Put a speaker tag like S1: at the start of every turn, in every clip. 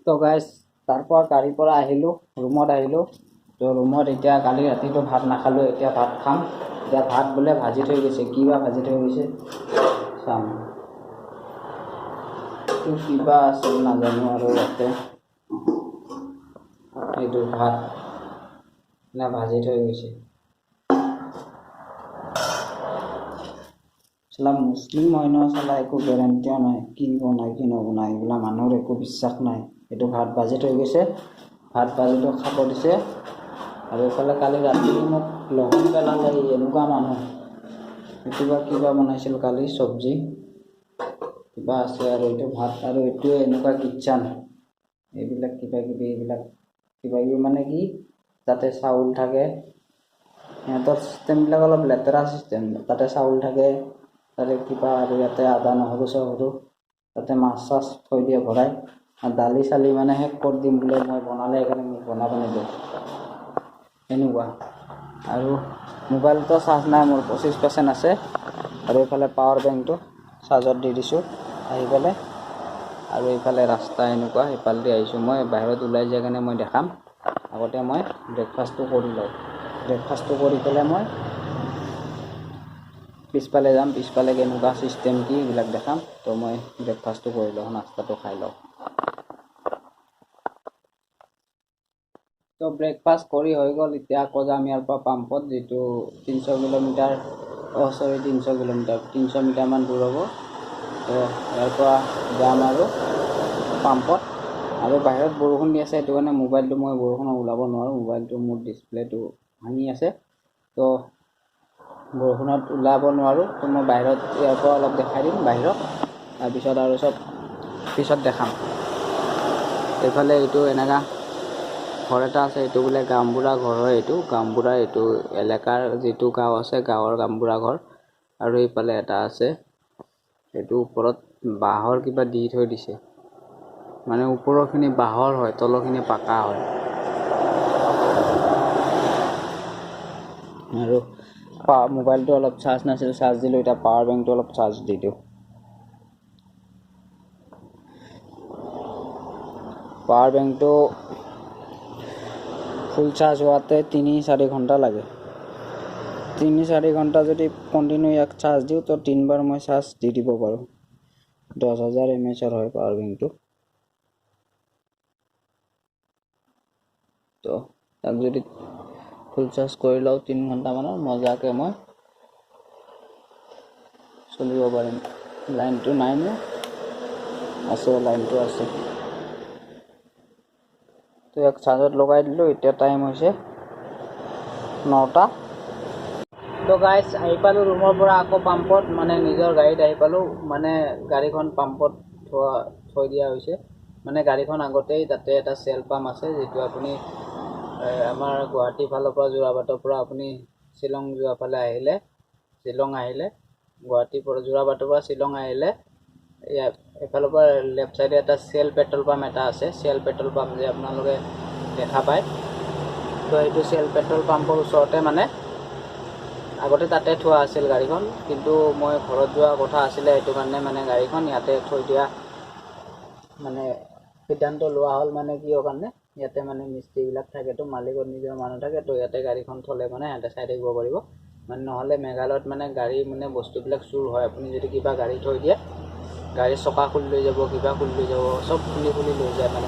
S1: তো গাইজ তাৰপৰা গাড়ীৰ পৰা আহিলোঁ, ৰুমত আহিলোঁ। তো ৰুমত এতিয়া কালি ৰাতিটো ভাত নাখালোঁ, এতিয়া ভাত খাম। এতিয়া ভাত বোলে ভাজি থৈ গৈছে, কিবা ভাজি থৈ গৈছে চাম। তো কিবা আছিল নাজানো আৰু ইয়াতে এইটো ভাত নে ভাজি থৈ গৈছে। চালা মুছলিম হয় ন, চালা একো গেৰেণ্টিও নাই কি বনায় কি নবনায়, এইবিলাক মানুহৰ একো বিশ্বাস নাই। এইটো ভাত ভাজি থৈ গৈছে, ভাত ভাজিটো খাব দিছে। আৰু এইফালে কালি ৰাতি মোক লঘোণ পেলালে এনেকুৱা মানুহ। এইটো বা কিবা বনাইছিল কালি চব্জি কিবা আছে, আৰু এইটো ভাত, আৰু এইটোৱে এনেকুৱা কিটচান। এইবিলাক কিবা কিবি মানে কি তাতে চাউল থাকে, সিহঁতৰ চিষ্টেমবিলাক অলপ লেতেৰা চিষ্টেম। তাতে চাউল থাকে, তাতে কিবা, আৰু ইয়াতে আদা নহৰু চহৰু, তাতে মাছ চাছ থৈ দিয়ে ভৰাই। আৰু দালি চালি মানে শেষ কৰি দিম বোলে মই বনালে, সেইকাৰণে মোক বনাব নিদিয়ে এনেকুৱা। আৰু মোবাইলটো চাৰ্জ নাই মোৰ, 25% আছে। আৰু এইফালে পাৱাৰ বেংকটো চাৰ্জত দি দিছোঁ আহি পেলাই। আৰু এইফালে ৰাস্তা এনেকুৱা, সেইফালেদি আহিছোঁ মই। বাহিৰত ওলাই যাই কাৰণে মই দেখাম। আগতে মই ব্ৰেকফাষ্টটো কৰি লওঁ, ব্ৰেকফাষ্টটো কৰি পেলাই মই পিছফালে যাম। পিছফালে কেনেকুৱা চিষ্টেম কি এইবিলাক দেখাম। তো মই ব্ৰেকফাষ্টটো কৰি লওঁ, নাস্তাটো খাই লওঁ। তো ব্ৰেকফাষ্ট কৰি হৈ গ'ল। এতিয়া আকৌ যাম ইয়াৰ পৰা পাম্পত, যিটো 300 কিলোমিটাৰ 300 কিলোমিটাৰ 300 মিটাৰমান দূৰ হ'ব। তো ইয়াৰ পৰা যাম আৰু পাম্পত। আৰু বাহিৰত বৰষুণ দি আছে, সেইটো কাৰণে মোবাইলটো মই বৰষুণত ওলাব নোৱাৰোঁ। মোবাইলটো মোৰ ডিছপ্লেটো ভাঙি আছে, তো বৰষুণত ওলাব নোৱাৰোঁ। তো মই বাহিৰত ইয়াৰ পৰা অলপ দেখাই দিম বাহিৰত, তাৰপিছত আৰু চব পিছত দেখাম। এইফালে এইটো এনেকুৱা ঘৰ এটা আছে, এইটো বোলে গামবুঢ়া ঘৰ হয়। এইটো গামবুঢ়া, এইটো এলেকাৰ যিটো গাঁও আছে, গাঁৱৰ গামবুঢ়া ঘৰ। আৰু এইফালে এটা আছে, এইটো ওপৰত বাঁহৰ কিবা দি থৈ দিছে, মানে ওপৰৰখিনি বাঁহৰ হয়, তলৰখিনি পাকা হয়। আৰু মোবাইলটো অলপ চাৰ্জ নাছিল, চাৰ্জ দিলোঁ। এতিয়া পাৱাৰ বেংকটো অলপ চাৰ্জ দি দিওঁ। পাৱাৰ বেংকটো ফুল চাৰ্জ হোৱাতে 3-4 ঘণ্টা লাগে। 3-4 ঘণ্টা যদি কণ্টিনিউ ইয়াক চাৰ্জ দিওঁ, তো 3 বাৰ মই চাৰ্জ দি দিব পাৰোঁ। 10,000 mAh হয় পাৱাৰ বেংকটো। তো তাক যদি ফুল চাৰ্জ কৰি লওঁ 3 ঘণ্টামানৰ, মজাকৈ মই চলিব পাৰিম। লাইনটো নাই মোৰ, আছে লাইনটো আছে। তো ইয়াক চাৰ্জত লগাই দিলোঁ। এতিয়া টাইম হৈছে 9টা। তো গাইজ আহি পালোঁ ৰুমৰ পৰা আকৌ পাম্পত, মানে নিজৰ গাড়ীত আহি পালোঁ। মানে গাড়ীখন পাম্পত থৈ দিয়া হৈছে। মানে গাড়ীখন আগতেই তাতে এটা চেল পাম্প আছে, যিটো আপুনি আমাৰ গুৱাহাটীৰ ফালৰ পৰা যোৰাবাটৰ পৰা আপুনি শ্বিলং যোৱা ফালে আহিলে, গুৱাহাটীৰ পৰা যোৰাবাটৰ পৰা শ্বিলং আহিলে, এফালৰ পৰা লেফ্ট চাইডে এটা চেল পেট্ৰল পাম্প এটা আছে। চেল পেট্ৰল পাম্প যে আপোনালোকে দেখা পায়, তো সেইটো চেল পেট্ৰল পাম্পৰ ওচৰতে মানে আগতে তাতে থোৱা আছিল গাড়ীখন। কিন্তু মই ঘৰত যোৱা কথা আছিলে, সেইটো কাৰণে মানে গাড়ীখন ইয়াতে থৈ দিয়া মানে সিদ্ধান্ত লোৱা হ'ল। মানে কিয় কাৰণে, ইয়াতে মানে মিস্ত্ৰীবিলাক থাকেতো, মালিকৰ নিজৰ মানুহ থাকে, তো ইয়াতে গাড়ীখন থ'লে মানে সিহঁতে চাই থাকিব পাৰিব। মানে নহ'লে মেঘালয়ত মানে গাড়ী মানে বস্তুবিলাক চুৰ হয়। আপুনি যদি কিবা গাড়ী থৈ দিয়ে, গাড়ীৰ চকা খুলি লৈ যাব, কিবা খুলি লৈ যাব, চব খুলি লৈ যায়। মানে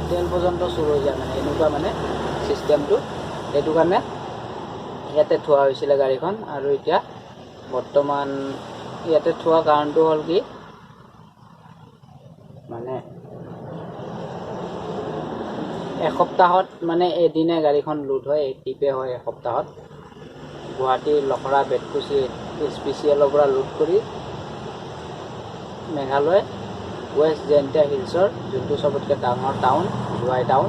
S1: তেল পৰ্যন্ত চুৰ হৈ যায়, মানে এনেকুৱা মানে চিষ্টেমটো। সেইটো কাৰণে ইয়াতে থোৱা হৈছিলে গাড়ীখন। আৰু এতিয়া বৰ্তমান ইয়াতে থোৱা কাৰণটো হ'ল কি, মানে এসপ্তাহত মানে এদিনে গাড়ীখন লোড হয়, ট্ৰিপে হয় এসপ্তাহত। গুৱাহাটীৰ লখৰা বেতকুচি SPCL পৰা লোড কৰি মেঘালয় ৱেষ্ট জেণ্টিয়া হিলছৰ যোনটো চবতকৈ ডাঙৰ টাউন, জোৱাই টাউন,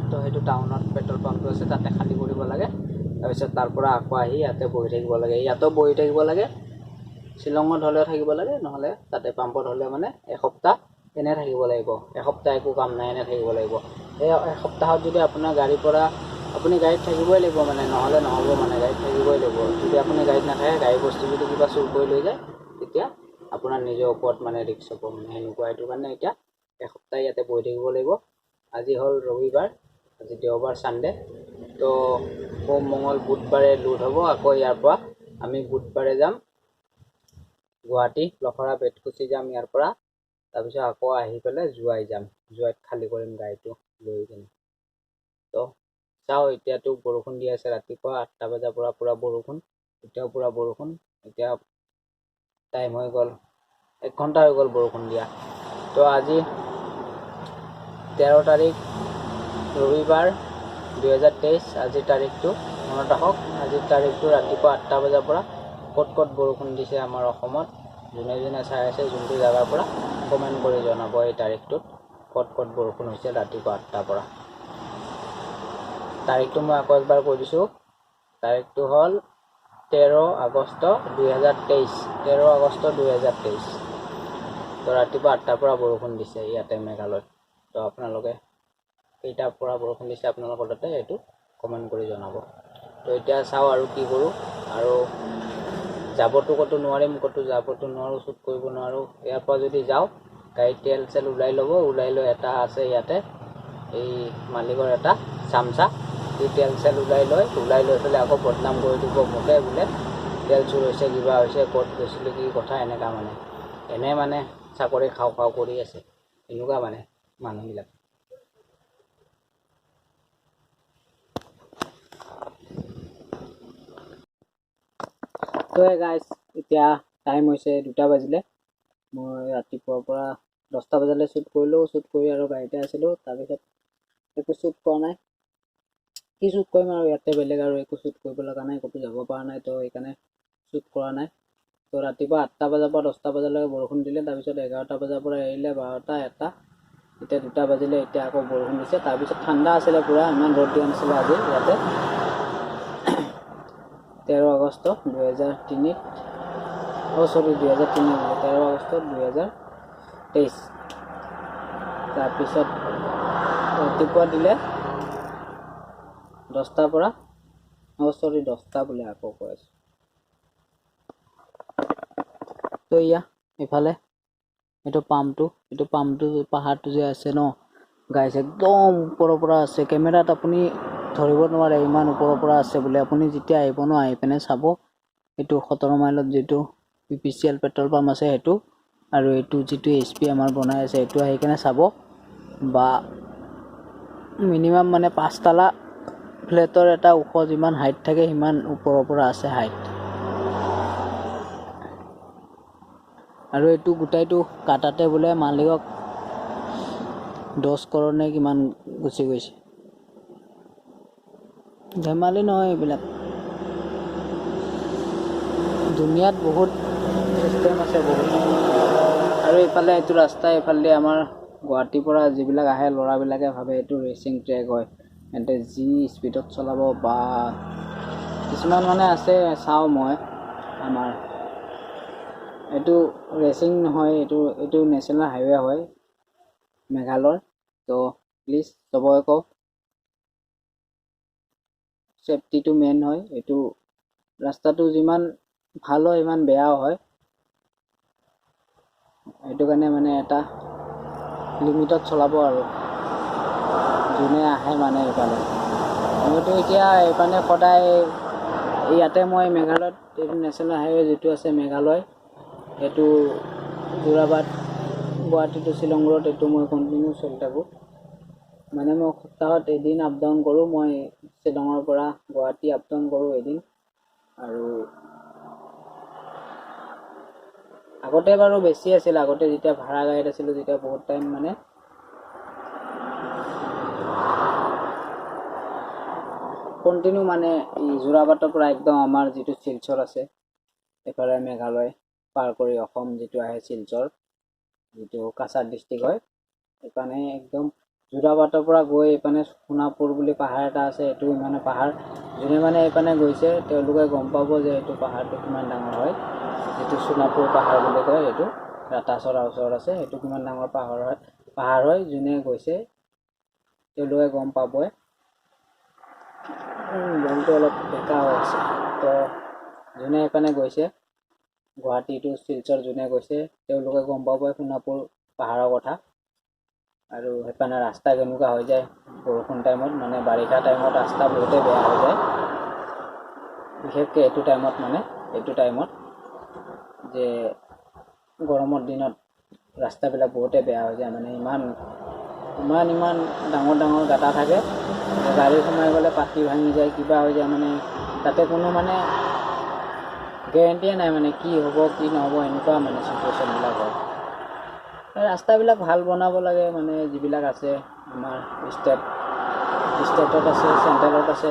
S1: তো সেইটো টাউনত পেট্ৰল পাম্পটো আছে, তাতে খালী কৰিব লাগে। তাৰপিছত তাৰ পৰা আকৌ আহি ইয়াতে বহি থাকিব লাগে। ইয়াতো বহি থাকিব লাগে, শ্বিলঙত হ'লেও থাকিব লাগে, নহ'লে তাতে পাম্পত হ'লেও মানে এসপ্তাহ এনে থাকিব লাগিব। এসপ্তাহ একো কাম নাই, এনে থাকিব লাগিব। এই এসপ্তাহত যদি আপোনাৰ গাড়ীৰ পৰা আপুনি গাড়ীত থাকিবই লাগিব, মানে নহ'লে নহ'ব। মানে গাড়ীত থাকিবই লাগিব। যদি আপুনি গাড়ীত নাথাকে, গাড়ী বস্তু যদি কিবা চুৰ কৰি লৈ যায়, তেতিয়া আপোনাৰ নিজৰ ওপৰত মানে ৰিস্ক হ'ব, মানে সেনেকুৱা। সেইটো কাৰণে এতিয়া এসপ্তাহ ইয়াতে বহি থাকিব লাগিব। আজি হ'ল ৰবিবাৰ, আজি দেওবাৰ ছানডে। তো সোম মঙল বুধবাৰে লোড হ'ব। আকৌ ইয়াৰ পৰা আমি বুধবাৰে যাম গুৱাহাটী লখৰা বেতকুচি যাম ইয়াৰ পৰা। তাৰপিছত আকৌ আহি পেলাই জোৱাই যাম, জোৱাইত খালী কৰিম গাড়ীটো লৈ কিনে। তো চাওঁ, এতিয়াতো বৰষুণ দি আছে। ৰাতিপুৱা 8টা বজাৰ পৰা পূৰা বৰষুণ, এতিয়াও পূৰা বৰষুণ। এতিয়া টাইম হৈ গ'ল, 1 ঘণ্টা হৈ গ'ল বৰষুণ দিয়া। তো আজি 13 তাৰিখ ৰবিবাৰ 2023। আজিৰ তাৰিখটো মনত ৰাখক, আজিৰ তাৰিখটো ৰাতিপুৱা 8টা বজাৰ পৰা ক'ত ক'ত বৰষুণ দিছে আমাৰ অসমত। যোনে যোনে চাই আছে যোনটো জেগাৰ পৰা কমেণ্ট কৰি জনাব এই তাৰিখটোত ক'ত ক'ত বৰষুণ হৈছে ৰাতিপুৱা 8টাৰ পৰা। তাৰিখটো মই আকৌ একবাৰ কৈ দিছোঁ, তাৰিখটো হ'ল 13 আগষ্ট 2023। 13 আগষ্ট 2023। তো ৰাতিপুৱা 8টাৰ পৰা বৰষুণ দিছে ইয়াতে মেঘালয়ত। তো আপোনালোকে কেইটাৰ পৰা বৰষুণ দিছে আপোনালোকৰ তাতে এইটো কমেণ্ট কৰি জনাব। তো এতিয়া চাওঁ আৰু কি কৰোঁ। আৰু যাবতো ক'তো নোৱাৰিম, ক'তো যাবতো নোৱাৰোঁ, শ্বুট কৰিব নোৱাৰোঁ। ইয়াৰ পৰা যদি যাওঁ গাড়ীত তেল চেল ওলাই ল'ব, ওলাই লৈ এটা আছে ইয়াতে এই মালিকৰ এটা চামচা, এই তেল চেল ওলাই লৈ পেলাই আকৌ বদনাম কৰি দিব মোকে, বোলে তেল চুৰ হৈছে, কিবা হৈছে, ক'ত গৈছিলোঁ, কি কথা, এনেকুৱা মানে। এনে মানে চাকৰি খাওঁ কৰি আছে, এনেকুৱা মানে মানুহবিলাক। তো গাইজ, এতিয়া টাইম হৈছে 2টা বাজিলে। মই ৰাতিপুৱাৰ পৰা 10টা বজালৈ শ্বুট কৰিলোঁ। শ্বুট কৰি আৰু গাড়ীতে আছিলোঁ। তাৰপিছত একো শ্বুট কৰা নাই। কি শ্বুট কৰিম আৰু, ইয়াতে বেলেগ আৰু একো শ্বুট কৰিব লগা নাই, ক'তো যাব পৰা নাই। তো সেইকাৰণে শ্বুট কৰা নাই। তো ৰাতিপুৱা 8টা বজাৰ পৰা 10টা বজালৈকে বৰষুণ দিলে। তাৰপিছত 11টা বজাৰ পৰা এৰিলে, 12টা, 1টা, এতিয়া 2টা বাজিলে। এতিয়া আকৌ বৰষুণ দিছে। তাৰপিছত ঠাণ্ডা আছিলে পূৰা, ইমান ৰ'দ দিয়া নাছিলে আজি ইয়াতে। 13 আগষ্ট 2003। 2003 13 আগষ্ট 2023। তাৰপিছত ৰাতিপুৱা দিলে 10টাৰ পৰা, 10টা বোলে, আকৌ কৈ আছোঁ। তো এইফালে এইটো পামটো পাহাৰটো যে আছে ন গাইছ, একদম ওপৰৰ পৰা আছে। কেমেৰাত আপুনি ধৰিব নোৱাৰে ইমান ওপৰৰ পৰা আছে বুলি। আপুনি যেতিয়া আহিব ন, আহি পিনে চাব। এইটো 17 মাইলত যিটো PPCL পেট্ৰল পাম্প আছে সেইটো, আৰু এইটো যিটো HP আমাৰ বনাই আছে এইটো আহি কিনে চাব। বা মিনিমাম মানে 5 তালা ফ্লেটৰ এটা ওখ যিমান হাইট থাকে সিমান ওপৰৰ পৰা আছে হাইট। আৰু এইটো গোটাইটো কাটাতে বোলে মালিকক 10 কৰ'ৰ নে কিমান গুচি গৈছে। ধেমালি নহয় এইবিলাক। দুনিয়াত বহুত চিষ্টেম আছে, বহুত। আৰু এইফালে এইটো ৰাস্তা, এইফালে আমাৰ গুৱাহাটীৰ পৰা যিবিলাক আহে ল'ৰাবিলাকে ভাবে এইটো ৰেচিং ট্ৰেক হয়, সিহঁতে যি স্পীডত চলাব। বা কিছুমান মানে আছে, চাওঁ মই, আমাৰ এইটো ৰেচিং নহয়, এইটো নেশ্যনেল হাইৱে হয় মেঘালয়। তো প্লিজ চবকে কওঁ, ছেফটিটো মেইন হয়। এইটো ৰাস্তাটো যিমান ভাল হয় সিমান বেয়াও হয়। সেইটো কাৰণে মানে এটা লিমিটত চলাব আৰু যোনে আহে মানে এইফালে। মইতো এতিয়া এইফালে সদায় ইয়াতে মই মেঘালয়ত এইটো নেশ্যনেল হাইৱে যিটো আছে মেঘালয়, এইটো যোৰাবাট গুৱাহাটী টু শ্বিলং ৰোড, এইটো মই কণ্টিনিউ চলি থাকোঁ। মানে মই সপ্তাহত এদিন আপ ডাউন কৰোঁ। মই শ্বিলঙৰ পৰা গুৱাহাটী আপ ডাউন কৰোঁ এদিন। আৰু আগতে বাৰু বেছি আছিল, আগতে যেতিয়া ভাড়া গাড়ীত আছিলোঁ তেতিয়া বহুত টাইম মানে কণ্টিনিউ মানে যোৰাবাটৰ পৰা একদম আমাৰ যিটো শিলচৰ আছে, এইফালে মেঘালয় পাৰ কৰি অসম যিটো আহে শিলচৰ, যিটো কাছাৰ ডিষ্ট্ৰিক্ট হয়, এইপানে একদম যোৰাবাটৰ পৰা গৈ এইপানে সোণাপুৰ বুলি পাহাৰ এটা আছে। এইটো ইমানে পাহাৰ, যোনে মানে এইপানে গৈছে তেওঁলোকে গম পাব যে এইটো পাহাৰটো কিমান ডাঙৰ হয়। যিটো সোণাপুৰ পাহাৰ বুলি কয়, এইটো ৰাতাচৰাৰ ওচৰত আছে। সেইটো কিমান ডাঙৰ পাহাৰ হয়, যোনে গৈছে তেওঁলোকে গম পাবই। গমটো অলপ বেকা হৈ আছে। তো যোনে এইপানে গৈছে গুৱাহাটী টু শিলচৰ যোনে গৈছে তেওঁলোকে গম পাবই সোণাপুৰ পাহাৰৰ কথা। আৰু সেইপানে ৰাস্তা কেনেকুৱা হৈ যায় বৰষুণ টাইমত, মানে বাৰিষা টাইমত ৰাস্তা বহুতেই বেয়া হৈ যায়, বিশেষকৈ এইটো টাইমত যে গৰমৰ দিনত ৰাস্তাবিলাক বহুতেই বেয়া হৈ যায়, মানে ইমান ডাঙৰ গাঁটা থাকে, গাড়ী সোমাই গ'লে পাতি ভাঙি যায়, কিবা হৈ যায়, মানে তাতে কোনো মানে গেৰেণ্টিয়ে নাই মানে কি হ'ব কি নহ'ব, এনেকুৱা মানে চিটুৱেশ্যনবিলাক হয়। ৰাস্তাবিলাক ভাল বনাব লাগে, মানে যিবিলাক আছে আমাৰ ষ্টেটত আছে, চেণ্ট্ৰেলত আছে,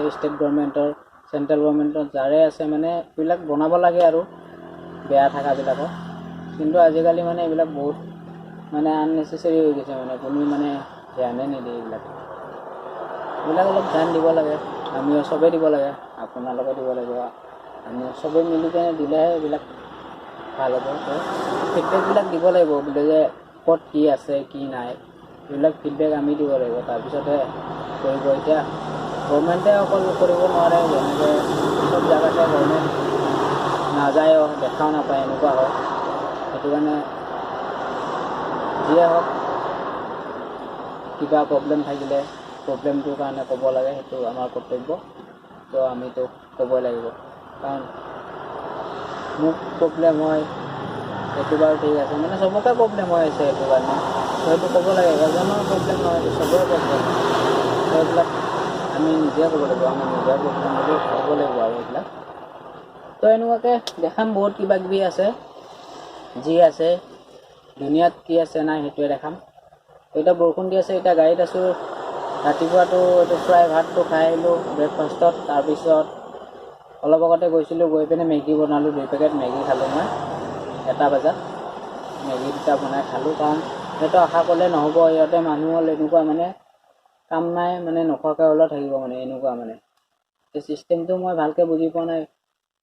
S1: চেণ্ট্ৰেল গভৰ্ণমেণ্টত যাৰে আছে মানে এইবিলাক বনাব লাগে আৰু বেয়া থাকাবিলাকক। কিন্তু আজিকালি মানে এইবিলাক বহুত মানে আননেচেচেৰী হৈ গৈছে, মানে কোনো মানে ধ্যানে নিদিয়ে এইবিলাক অলপ ধ্যান দিব লাগে, আমিও চবেই দিব লাগে, আপোনালোকে দিব লাগিব, আমি চবেই মিলি কেনে দিলেহে এইবিলাক ভাল হ'ব। ফিডবেকবিলাক দিব লাগিব বোলে যে ক'ত কি আছে কি নাই, এইবিলাক ফিডবেক আমি দিব লাগিব, তাৰপিছতহে কৰিব। এতিয়া গভৰ্ণমেণ্টে অকল কৰিব নোৱাৰে, যেনেকৈ চব জেগাতে গভৰ্ণমেণ্ট নাযায়ও, দেখাও নাপায়, এনেকুৱা হয়। সেইটো কাৰণে যিয়ে হওক কিবা প্ৰব্লেম থাকিলে প্ৰব্লেমটোৰ কাৰণে ক'ব লাগে, সেইটো আমাৰ কৰ্তব্য, তো আমিতো ক'বই লাগিব। কাৰণ মোক প্ৰব্লেম হয় সেইটো বাৰু ঠিক আছে, মানে চবকে প্ৰব্লেম হৈ আছে সেইটো কাৰণে, তো সেইটো ক'ব লাগে, এজনৰ প্ৰব্লেম নহয় চবৰে প্ৰব্লেম, তো এইবিলাক আমি নিজে ক'ব লাগিব, আমাৰ নিজৰ প্ৰব্লেম বুলি ক'ব লাগিব আৰু এইবিলাক। তো এনেকুৱাকৈ দেখাম বহুত কিবা কিবি আছে, যি আছে দুনিয়াত কি আছে নাই সেইটোৱে দেখাম। এতিয়া বৰষুণ দি আছে, এতিয়া গাড়ীত আছোঁ, ৰাতিপুৱাটো এইটো ফ্ৰাই ভাতটো খাই আহিলোঁ ব্ৰেকফাষ্টত, তাৰপিছত অলপ আগতে গৈছিলোঁ, গৈ পিনে মেগী বনালোঁ, 2 পেকেট মেগী খালোঁ মই 1টা বজাত, মেগী 2টা বনাই খালোঁ। কাৰণ সেইটো আশা কৰিলে নহ'ব, ইহঁতে মানুহ হ'ল এনেকুৱা মানে কাম নাই, মানে নোখোৱাকৈ হ'লেও থাকিব, মানে এনেকুৱা মানে এই চিষ্টেমটো মই ভালকৈ বুজি পোৱা নাই।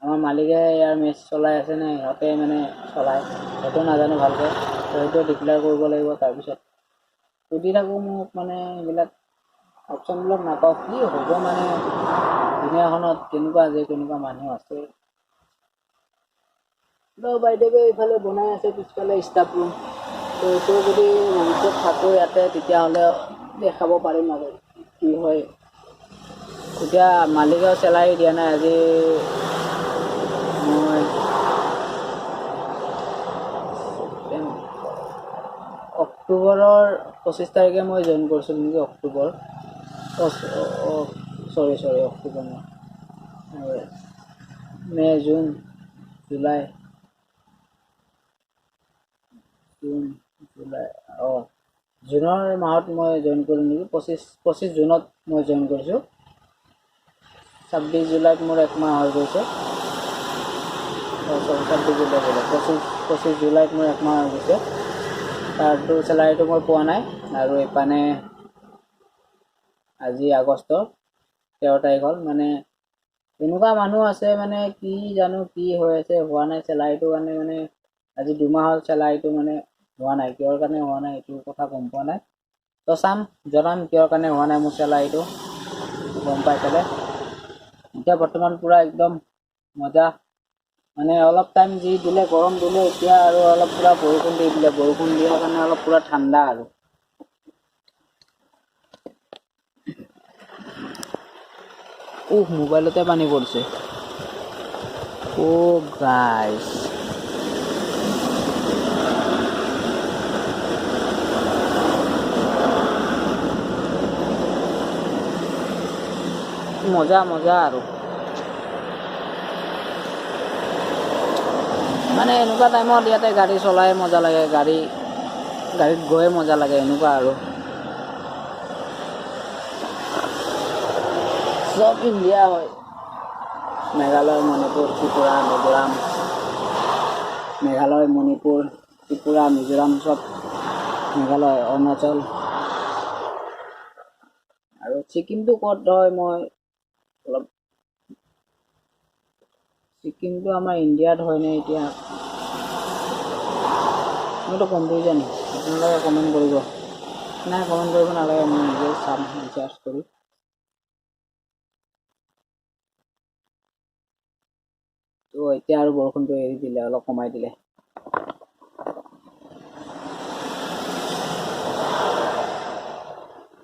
S1: আমাৰ মালিকে ইয়াৰ মেচ চলাই আছে নে সিহঁতে মানে চলায় সেইটো নাজানো ভালকৈ, তো সেইটো ডিক্লেয়াৰ কৰিব লাগিব। তাৰপিছত সুধি থাকোঁ মোক, মানে এইবিলাক অপশ্যনবিলাক নাপাওঁ, কি হ'ব মানে দুনিয়াখনত কেনেকুৱা মানুহ আছে। বাইদেৱে এইফালে বনাই আছে পিছফালে ষ্টাফ ৰুম, তো এইটো যদি ভৱিষ্যত থাকোঁ ইয়াতে তেতিয়াহ'লে দেখাব পাৰিম আৰু কি হয়। এতিয়া মালিকেও চেলাৰী দিয়া নাই, আজি মই অক্টোবৰৰ 25 তাৰিখে মই জইন কৰিছিলোঁ নেকি, অক্টোবৰ অক্টোবৰ নহয়, মে' জুন জুলাই জুনৰ মাহত মই জইন কৰিলোঁ নেকি, 25 জুনত মই জইন কৰিছোঁ, 26 জুলাইত মোৰ 1 মাহ হৈ গৈছে, 26 জুলাই বোলে 25 জুলাইত মোৰ 1 মাহ হৈ গৈছে। তাৰটো চেলাৰীটো মই পোৱা নাই, আৰু এইপানে আজি আগষ্টৰ 13 তাৰিখ হ'ল, মানে এনেকুৱা মানুহ আছে মানে কি জানো কি হৈ আছে, হোৱা নাই চেলাৰীটোৰ কাৰণে, মানে আজি 2 মাহ হ'ল চেলাৰীটো মানে হোৱা নাই, কিহৰ কাৰণে হোৱা নাই এইটো কথা গম পোৱা নাই। তো জনাম কিহৰ কাৰণে হোৱা নাই মোৰ চেলাৰীটো, গম পাই পেলাই। এতিয়া বৰ্তমান পূৰা একদম মজা, মানে অলপ টাইম যি দিলে গৰম দিলে, এতিয়া আৰু অলপ পূৰা বৰষুণ দি দিলে, বৰষুণ দিয়াৰ কাৰণে অলপ পূৰা ঠাণ্ডা আৰু মোবাইলতে পানী পৰিছে। গাইছ মজা আৰু মানে এনেকুৱা টাইমত ইয়াতে গাড়ী চলাই মজা লাগে, গাড়ীত গৈয়ে মজা লাগে, এনেকুৱা আৰু চব ইণ্ডিয়া হয়, মেঘালয়, মণিপুৰ, ত্ৰিপুৰা, মিজোৰাম, চব মেঘালয়, অৰুণাচল, আৰু ছিকিমটো ক'ত হয়, মই অলপ ছিকিমটো আমাৰ ইণ্ডিয়াত হয়নে এতিয়া, মইতো কনফিউজন, আপোনালোকে কমেণ্ট কৰিব, নাই কমেণ্ট কৰিব নালাগে, মই নিজে চাম ৰিচাৰ্জ কৰি। তো এতিয়া আৰু বৰষুণটো এৰি দিলে, অলপ কমাই দিলে।